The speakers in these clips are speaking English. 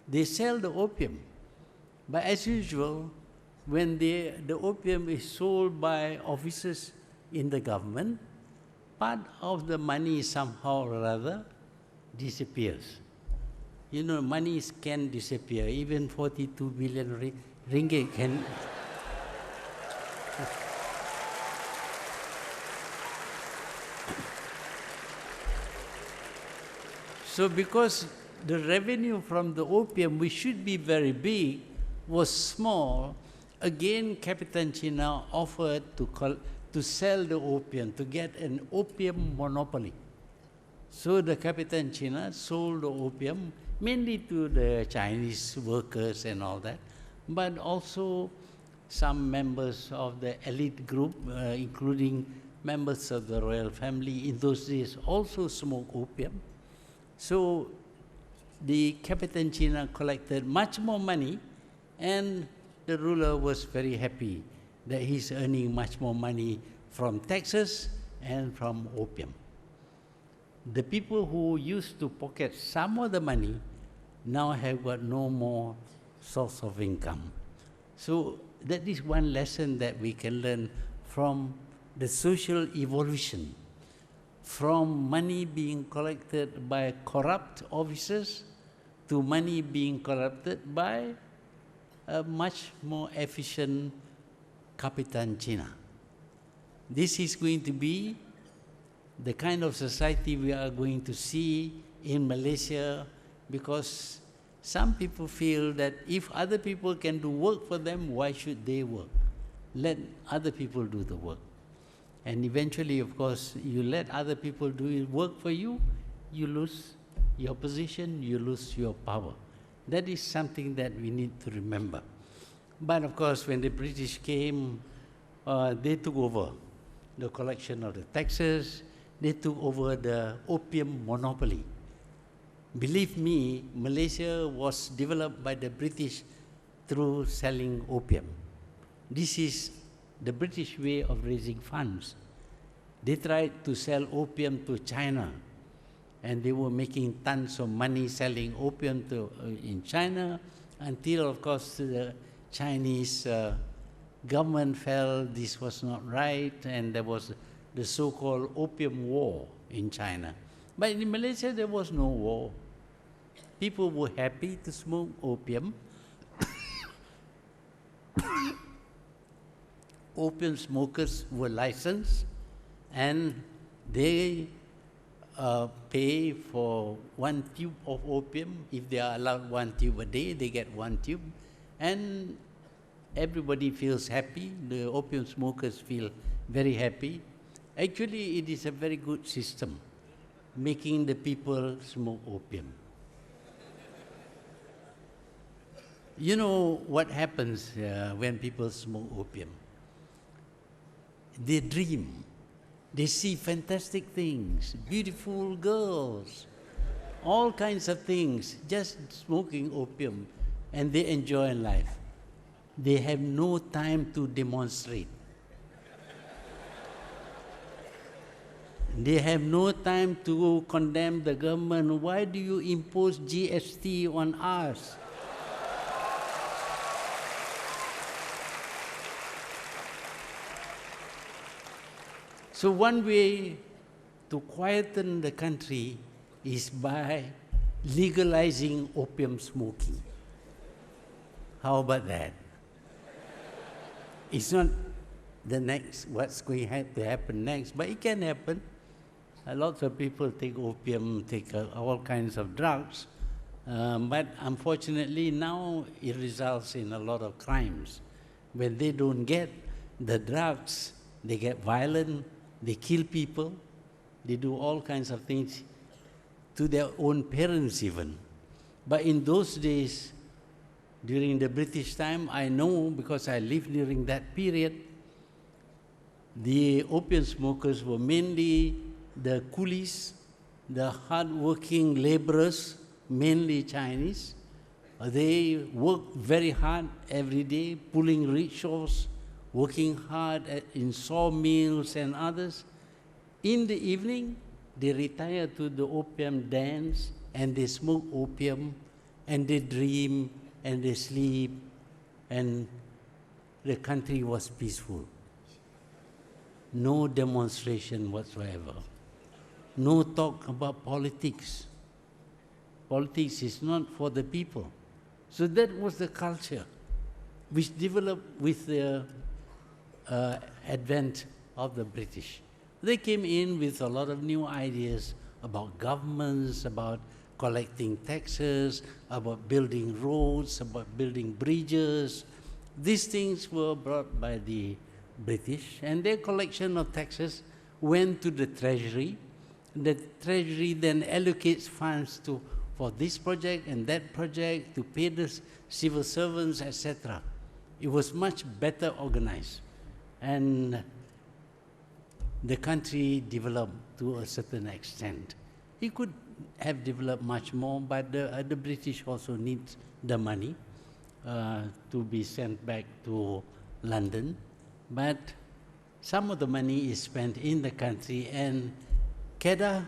they sell the opium. But as usual, when the opium is sold by officers in the government, part of the money somehow or other disappears. You know, money can disappear. Even 42 billion ringgit can. So because the revenue from the opium, which should be very big, was small, again Capitan China offered to sell the opium, to get an opium monopoly. So the Capitan China sold the opium mainly to the Chinese workers and all that, but also some members of the elite group, including members of the royal family in those days, also smoked opium. So the Capitan China collected much more money, and the ruler was very happy that he's earning much more money from taxes and from opium. The people who used to pocket some of the money now have got no more source of income. So that is one lesson that we can learn from the social evolution, from money being collected by corrupt officers to money being collected by a much more efficient Capitan China. This is going to be the kind of society we are going to see in Malaysia, because some people feel that if other people can do work for them, why should they work? Let other people do the work. And eventually, of course, you let other people do work for you, you lose your position, you lose your power. That is something that we need to remember. But of course, when the British came, they took over the collection of the taxes, they took over the opium monopoly. Believe me, Malaysia was developed by the British through selling opium. This is the British way of raising funds. They tried to sell opium to China, and they were making tons of money selling opium in China, until, of course, the Chinese government felt this was not right, and there was the so-called opium war in China. But in Malaysia, there was no war. People were happy to smoke opium. Opium smokers were licensed, and they pay for 1 tube of opium. If they are allowed 1 tube a day, they get 1 tube. And everybody feels happy. The opium smokers feel very happy. Actually, it is a very good system, making the people smoke opium. You know what happens when people smoke opium? They dream. They see fantastic things, beautiful girls, all kinds of things, just smoking opium, and they enjoy life. They have no time to demonstrate. They have no time to condemn the government. Why do you impose GST on us? So one way to quieten the country is by legalizing opium smoking. How about that? It's not the next, what's going to happen next, but it can happen. Lots of people take opium, take all kinds of drugs, but unfortunately now it results in a lot of crimes. When they don't get the drugs, they get violent, they kill people, they do all kinds of things to their own parents even. But in those days, during the British time, I know because I lived during that period, the opium smokers were mainly the coolies, the hard-working laborers, mainly Chinese. They worked very hard every day, pulling rickshaws, working hard in sawmills and others. In the evening, they retire to the opium dens and they smoke opium and they dream and they sleep, and the country was peaceful. No demonstration whatsoever. No talk about politics. Politics is not for the people. So that was the culture which developed with the advent of the British. They came in with a lot of new ideas about governments, about collecting taxes, about building roads, about building bridges. These things were brought by the British, and their collection of taxes went to the Treasury. The Treasury then allocates funds for this project and that project to pay the civil servants, etc. It was much better organized, and the country developed to a certain extent. It could have developed much more, but the British also need the money to be sent back to London. But some of the money is spent in the country, and Kedah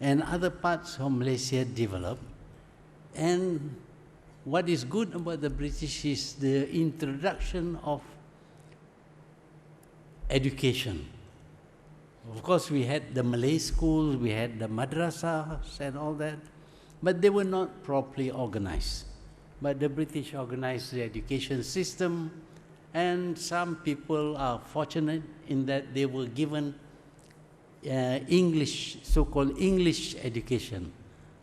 and other parts of Malaysia developed. And what is good about the British is the introduction of education. Of course, we had the Malay schools, we had the madrasas and all that, but they were not properly organized. But the British organized the education system, and some people are fortunate in that they were given English, so-called English education.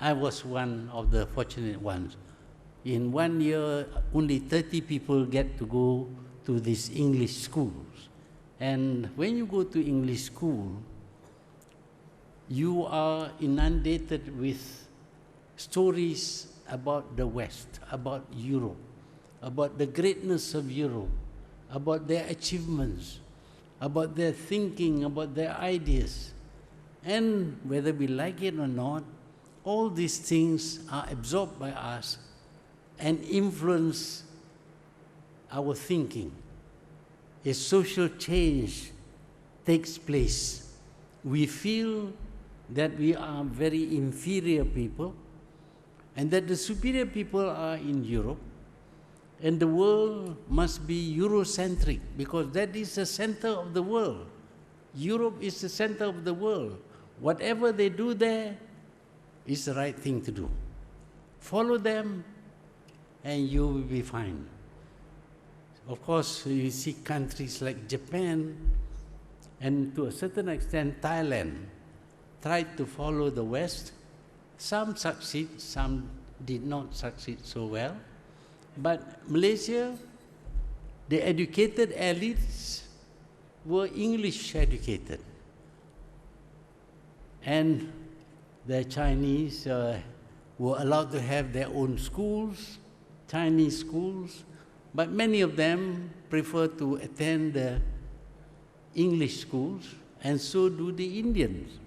I was one of the fortunate ones. In 1 year, only 30 people get to go to these English schools. And when you go to English school, you are inundated with stories about the West, about Europe, about the greatness of Europe, about their achievements, about their thinking, about their ideas. And whether we like it or not, all these things are absorbed by us and influence our thinking. A social change takes place. We feel that we are very inferior people and that the superior people are in Europe, and the world must be Eurocentric because that is the center of the world. Europe is the center of the world. Whatever they do there is the right thing to do. Follow them and you will be fine. Of course, you see countries like Japan and to a certain extent Thailand tried to follow the West. Some succeed, some did not succeed so well. But Malaysia, the educated elites were English educated. And the Chinese were allowed to have their own schools, Chinese schools, but many of them prefer to attend the English schools, and so do the Indians.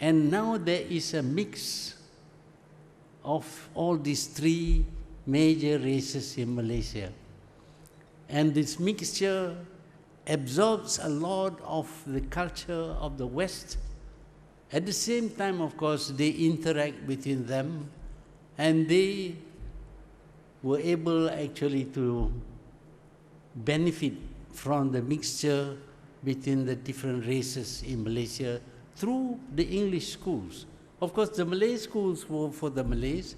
And now there is a mix of all these three major races in Malaysia. And this mixture absorbs a lot of the culture of the West. At the same time, of course, they interact between them, and they were able actually to benefit from the mixture between the different races in Malaysia through the English schools. Of course, the Malay schools were for the Malays,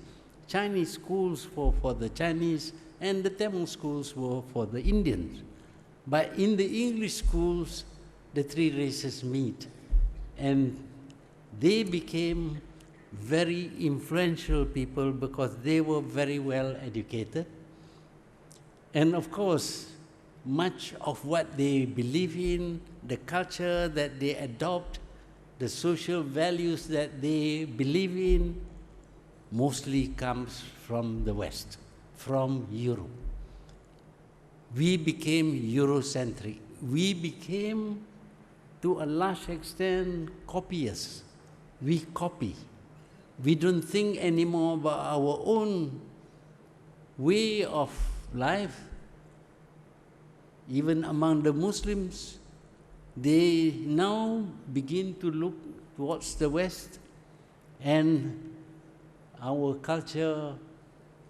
Chinese schools were for the Chinese, and the Tamil schools were for the Indians. But in the English schools, the three races meet, and they became very influential people because they were very well educated. And of course, much of what they believe in, the culture that they adopt, the social values that they believe in, mostly comes from the West, from Europe. We became Eurocentric. We became, to a large extent, copyists. We copy. We don't think anymore about our own way of life. Even among the Muslims, they now begin to look towards the West, and our culture,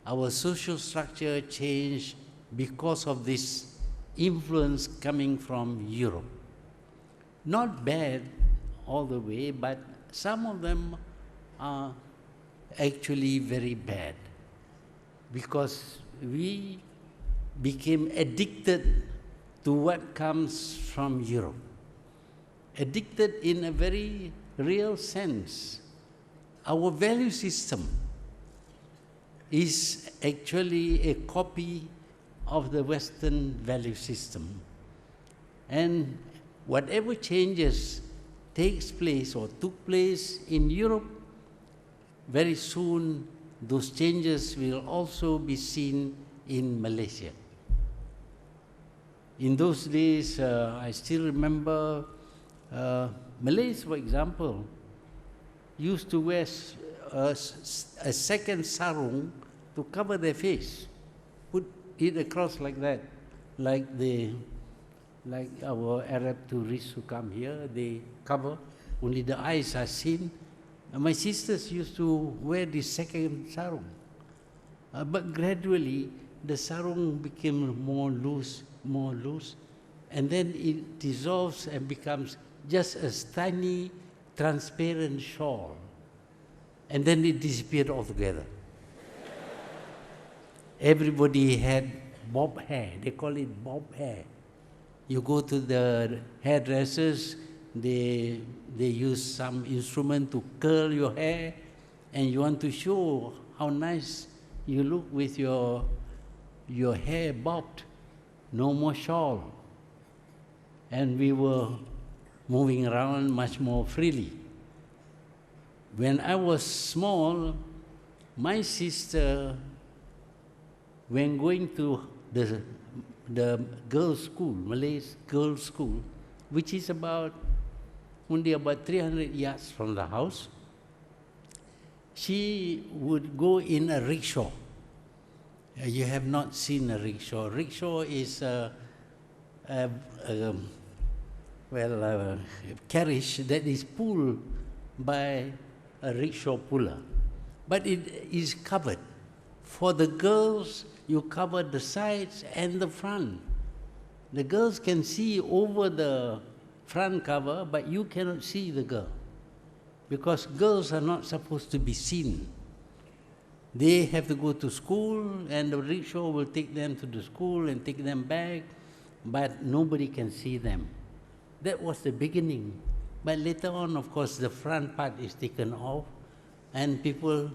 our social structure changed because of this influence coming from Europe. Not bad all the way, but some of them are actually very bad because we became addicted to what comes from Europe. Addicted in a very real sense. Our value system is actually a copy of the Western value system. And whatever changes takes place or took place in Europe, very soon those changes will also be seen in Malaysia. In those days, I still remember Malays, for example, used to wear a second sarung to cover their face, put it across like that, like our Arab tourists who come here, they cover, only the eyes are seen. My sisters used to wear this second sarung. But gradually, the sarung became more loose, and then it dissolves and becomes just a tiny, transparent shawl. And then it disappeared altogether. Everybody had bob hair. They call it bob hair. You go to the hairdressers, they use some instrument to curl your hair, and you want to show how nice you look with your hair bobbed. No more shawl. And we were moving around much more freely. When I was small, my sister, when going to the girls' school, Malay girls' school, which is only about 300 yards from the house, she would go in a rickshaw. You have not seen a rickshaw. Rickshaw is a carriage that is pulled by a rickshaw puller. But it is covered. For the girls, you cover the sides and the front. The girls can see over the front cover, but you cannot see the girl, because girls are not supposed to be seen. They have to go to school, and the rickshaw will take them to the school and take them back, but nobody can see them. That was the beginning. But later on, of course, the front part is taken off, and people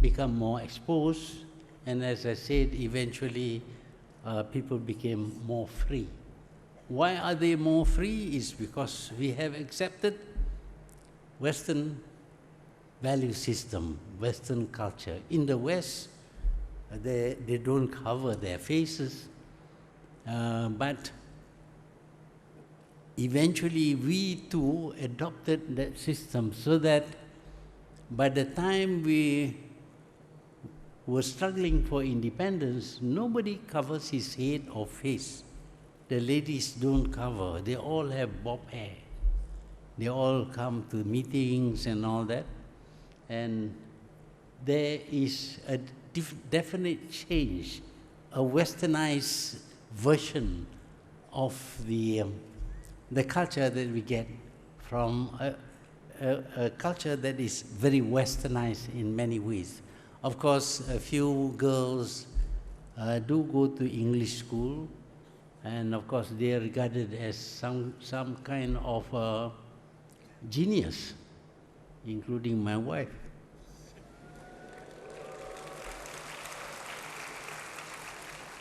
become more exposed. And as I said, eventually, people became more free. Why are they more free? Is because we have accepted Western value system, Western culture. In the West, they don't cover their faces, but eventually we too adopted that system, so that by the time we were struggling for independence, nobody covers his head or face. The ladies don't cover. They all have bob hair. They all come to meetings and all that. And there is a definite change, a westernized version of the culture that we get from a culture that is very westernized in many ways. Of course, a few girls do go to English school, and of course they are regarded as some kind of genius, including my wife.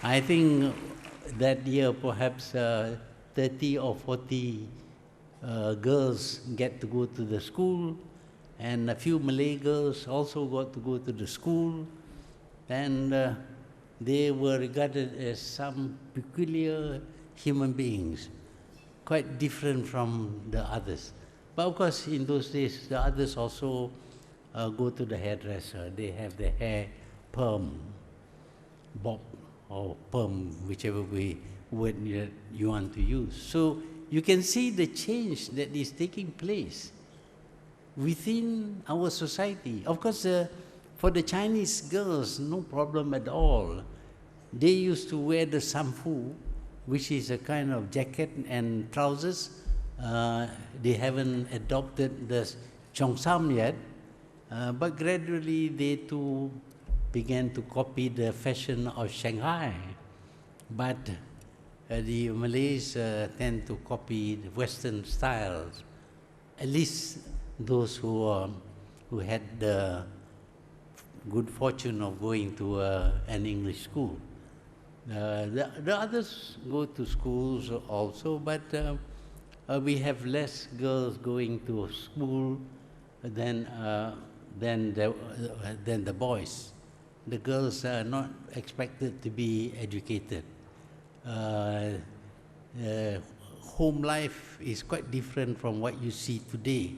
I think that year perhaps 30 or 40 girls get to go to the school, and a few Malay girls also got to go to the school, and they were regarded as some peculiar human beings, quite different from the others. But of course, in those days, the others also go to the hairdresser. They have their hair perm, bob, or perm, whichever word you want to use. So you can see the change that is taking place within our society. Of course, the For the Chinese girls, no problem at all. They used to wear the samfu, which is a kind of jacket and trousers. They haven't adopted the cheongsam yet, but gradually they too began to copy the fashion of Shanghai. But the Malays tend to copy the Western styles, at least those who had the good fortune of going to an English school. The others go to schools also, but we have less girls going to school than the boys. The girls are not expected to be educated. Home life is quite different from what you see today.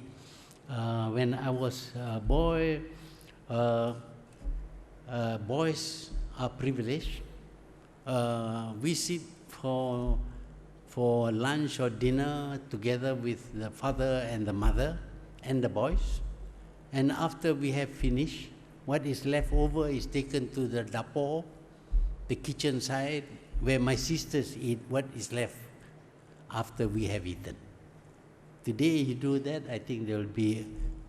When I was a boy, boys are privileged. We sit for lunch or dinner together with the father and the mother and the boys. And after we have finished, what is left over is taken to the dapor, the kitchen side, where my sisters eat what is left after we have eaten. Today you do that, I think there will be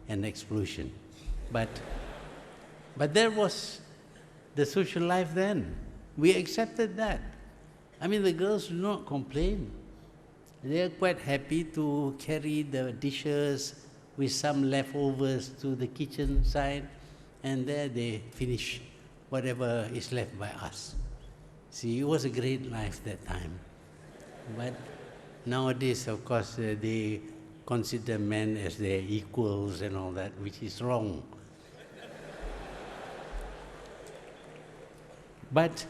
an explosion. But that was the social life then. We accepted that. I mean, the girls do not complain. They are quite happy to carry the dishes with some leftovers to the kitchen side, and there they finish whatever is left by us. See, it was a great life that time. But nowadays, of course, they consider men as their equals and all that, which is wrong. But